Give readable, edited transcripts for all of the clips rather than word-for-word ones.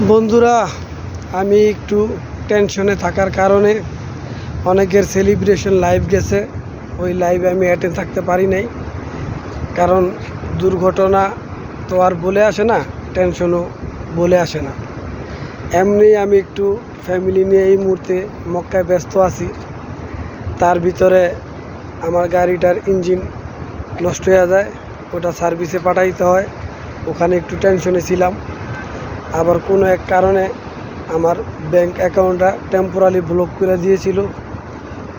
বন্ধুরা, আমি একটু টেনশনে থাকার কারণে অনেকের সেলিব্রেশন লাইভ গেছে, ওই লাইভে আমি অ্যাটেন্ড থাকতে পারি নাই। কারণ দুর্ঘটনা তো আর বলে আসে না, টেনশনও বলে আসে না। এমনি আমি একটু ফ্যামিলি নিয়ে এই মুহূর্তে মক্কায় ব্যস্ত আছি। তার ভিতরে আমার গাড়িটার ইঞ্জিন নষ্ট হয়ে যায়, ওটা সার্ভিসে পাঠাইতে হয়, ওখানে একটু টেনশনে ছিলাম। আবার কোনো এক কারণে আমার ব্যাংক অ্যাকাউন্টটা টেম্পোরারি ব্লক করে দিয়েছিল,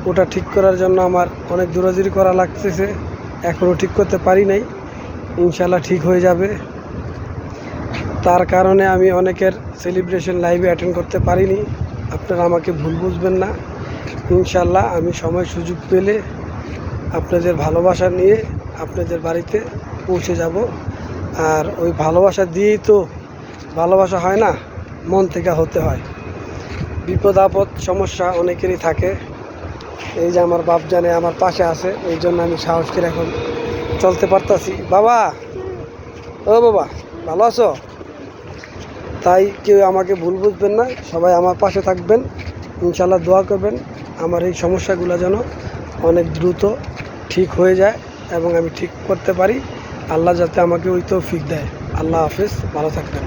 ওটা ঠিক করার জন্য আমার অনেক দৌড়াদৌড়ি করা লাগতেছে, এখনও ঠিক করতে পারি নাই। ইনশাল্লাহ ঠিক হয়ে যাবে। তার কারণে আমি অনেকের সেলিব্রেশন লাইভে অ্যাটেন্ড করতে পারিনি, আপনারা আমাকে ভুল বুঝবেন না। ইনশাল্লাহ আমি সময় সুযোগ পেলে আপনাদের ভালোবাসা নিয়ে আপনাদের বাড়িতে পৌঁছে যাব। আর ওই ভালোবাসা দিয়েই তো ভালোবাসা হয় না, মন থেকে হতে হয়। বিপদ আপদ সমস্যা অনেকেরই থাকে। এই যে আমার বাপ জানে আমার পাশে আছে, এই জন্য আমি সাহস করে এখন চলতে পারতাছি। বাবা, ও বাবা, ভালো আছো? তাই কেউ আমাকে ভুল বুঝবেন না, সবাই আমার পাশে থাকবেন, ইনশাল্লাহ দোয়া করবেন আমার এই সমস্যাগুলো যেন অনেক দ্রুত ঠিক হয়ে যায় এবং আমি ঠিক করতে পারি। আল্লাহ যাতে আমাকে ওই তৌফিক দেয়। আল্লাহ হাফেজ, ভালো থাকবেন।